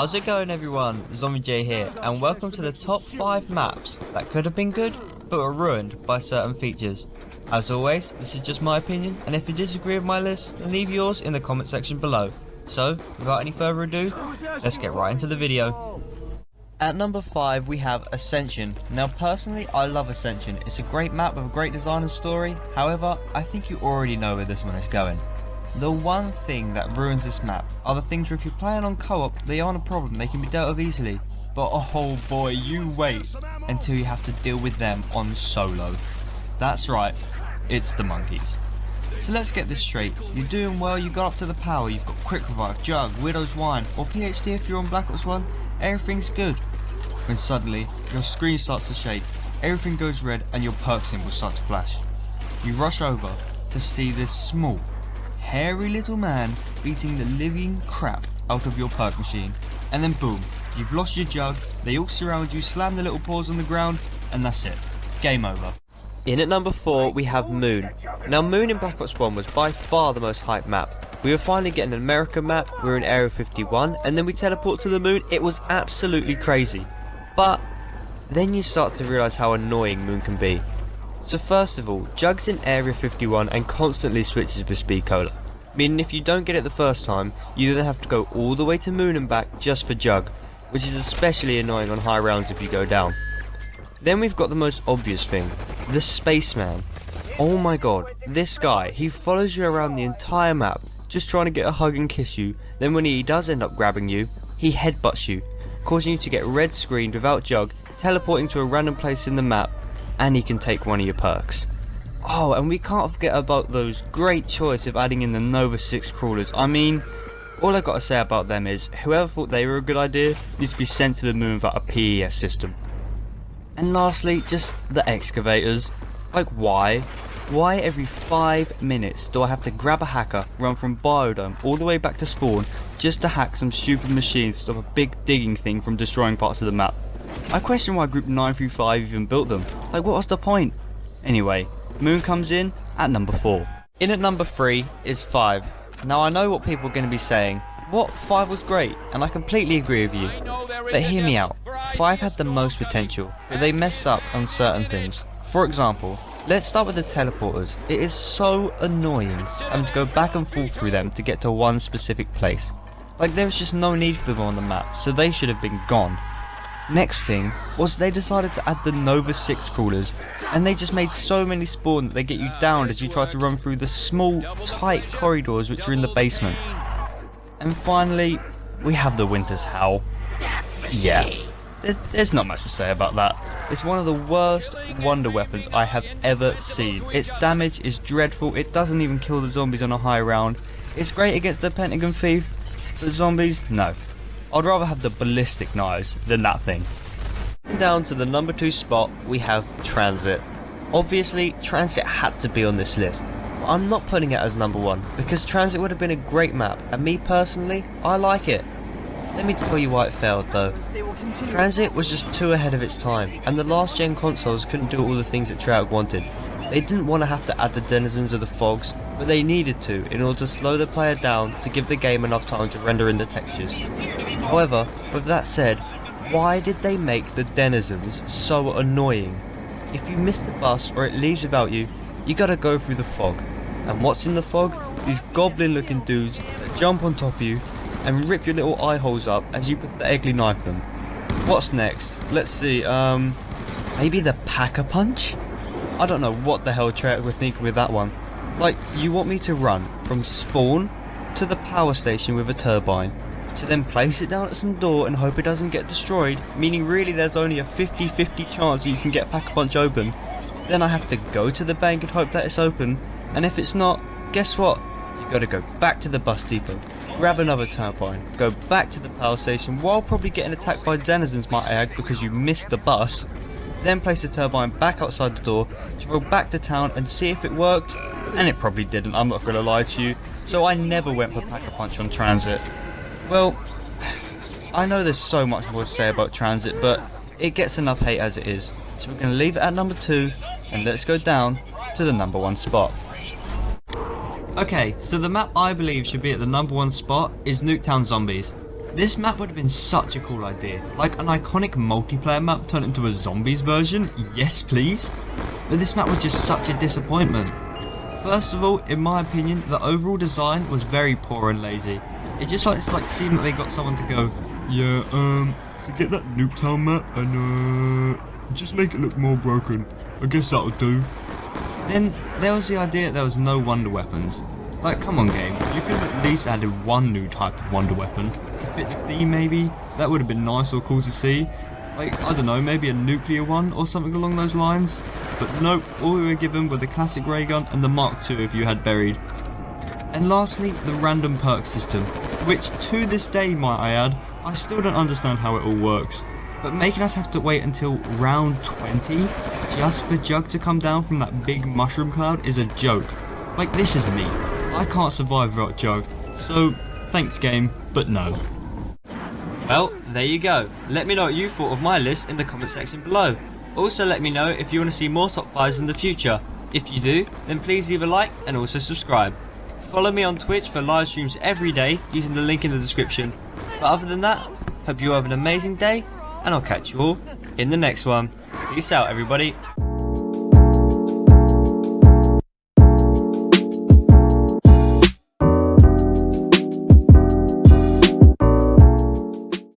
How's it going everyone, Zombie J here, and welcome to the top 5 maps that could have been good, but were ruined by certain features. As always, this is just my opinion, and if you disagree with my list, then leave yours in the comment section below. So, without any further ado, let's get right into the video. At number 5 we have Ascension. Now personally, I love Ascension. It's a great map with a great design and story, however, I think you already know where this one is going. The one thing that ruins this map are the things where if you're playing on co-op, they aren't a problem, they can be dealt with easily. But oh boy, you wait until you have to deal with them on solo. That's right, it's the monkeys. So let's get this straight, you're doing well, you got up to the power, you've got Quick Revive, Jug, Widow's Wine, or PhD if you're on Black Ops 1, everything's good. When suddenly, your screen starts to shake, everything goes red and your perk symbol starts to flash. You rush over to see this small, hairy little man beating the living crap out of your perk machine, and then boom, you've lost your jug, they all surround you, slam the little paws on the ground, and that's it. Game over. In at number 4 we have Moon. Now Moon in Black Ops 1 was by far the most hyped map. We were finally getting an American map, we were in Area 51, and then we teleport to the moon. It was absolutely crazy. But then you start to realise how annoying Moon can be. So first of all, Jug's in Area 51 and constantly switches with Speed Cola, meaning if you don't get it the first time, you then have to go all the way to Moon and back just for Jug, which is especially annoying on high rounds if you go down. Then we've got the most obvious thing, the Spaceman. Oh my god, this guy, he follows you around the entire map, just trying to get a hug and kiss you, then when he does end up grabbing you, he headbutts you, causing you to get red screened without Jug, teleporting to a random place in the map, and he can take one of your perks. Oh, and we can't forget about those great choice of adding in the Nova 6 crawlers. I mean, all I gotta say about them is, whoever thought they were a good idea needs to be sent to the moon without a PES system. And lastly, just the excavators. Like why? Why every 5 minutes do I have to grab a hacker, run from Biodome all the way back to spawn, just to hack some stupid machine to stop a big digging thing from destroying parts of the map? I question why Group 935 even built them. Like what was the point? Anyway, Moon comes in at number 4. In at number 3 is 5. Now I know what people are going to be saying. What? 5 was great, and I completely agree with you. But hear me out. 5 had the most potential, but they messed up on certain things. For example, let's start with the teleporters. It is so annoying having to go back and forth through them to get to one specific place. Like there was just no need for them on the map, so they should have been gone. Next thing was they decided to add the Nova 6 crawlers, and they just made so many spawn that they get you downed as you try to run through the small, tight corridors which are in the basement. And finally, we have the Winter's Howl. Yeah, there's not much to say about that. It's one of the worst wonder weapons I have ever seen. Its damage is dreadful, it doesn't even kill the zombies on a high round. It's great against the Pentagon Thief, but zombies, no. I'd rather have the ballistic knives than that thing. Down to the number 2 spot, we have Transit. Obviously, Transit had to be on this list. But I'm not putting it as number 1, because Transit would have been a great map, and me personally, I like it. Let me tell you why it failed though. Transit was just too ahead of its time, and the last gen consoles couldn't do all the things that Treyarch wanted. They didn't want to have to add the denizens of the fogs, but they needed to in order to slow the player down to give the game enough time to render in the textures. However, with that said, why did they make the denizens so annoying? If you miss the bus or it leaves without you, you gotta go through the fog. And what's in the fog? These goblin looking dudes that jump on top of you and rip your little eye holes up as you pathetically knife them. What's next? Let's see, maybe the Pack-a-Punch? I don't know what the hell Treyarch were thinking with that one. Like, you want me to run from spawn to the power station with a turbine, to then place it down at some door and hope it doesn't get destroyed, meaning really there's only a 50-50 chance that you can get Pack-a-Punch open. Then I have to go to the bank and hope that it's open, and if it's not, guess what? You gotta go back to the bus depot, grab another turbine, go back to the power station while probably getting attacked by denizens might I add because you missed the bus, then place the turbine back outside the door, travel back to town and see if it worked, and it probably didn't, I'm not gonna lie to you, so I never went for Pack-a-Punch on Transit. Well, I know there's so much more to say about Transit, but it gets enough hate as it is, so we're gonna leave it at number 2, and let's go down to the number 1 spot. Okay, so the map I believe should be at the number 1 spot is Nuketown Zombies. This map would have been such a cool idea, like an iconic multiplayer map turned into a zombies version, yes please. But this map was just such a disappointment. First of all, in my opinion, the overall design was very poor and lazy. It just seemed that they got someone to go, yeah, so get that Nuketown map and just make it look more broken. I guess that'll do. Then there was the idea that there was no wonder weapons. Like, come on game, you could have at least added one new type of wonder weapon to fit the theme maybe. That would have been nice or cool to see. Like, I don't know, maybe a nuclear one or something along those lines. But nope, all we were given were the classic ray gun and the Mark II if you had buried. And lastly, the random perk system, which to this day might I add, I still don't understand how it all works. But making us have to wait until round 20 just for Jug to come down from that big mushroom cloud is a joke. Like, this is me. I can't survive without Jug. So, thanks game, but no. Well, there you go. Let me know what you thought of my list in the comment section below. Also let me know if you want to see more top 5s in the future. If you do, then please leave a like and also subscribe. Follow me on Twitch for live streams every day using the link in the description. But other than that, hope you have an amazing day and I'll catch you all in the next one. Peace out everybody.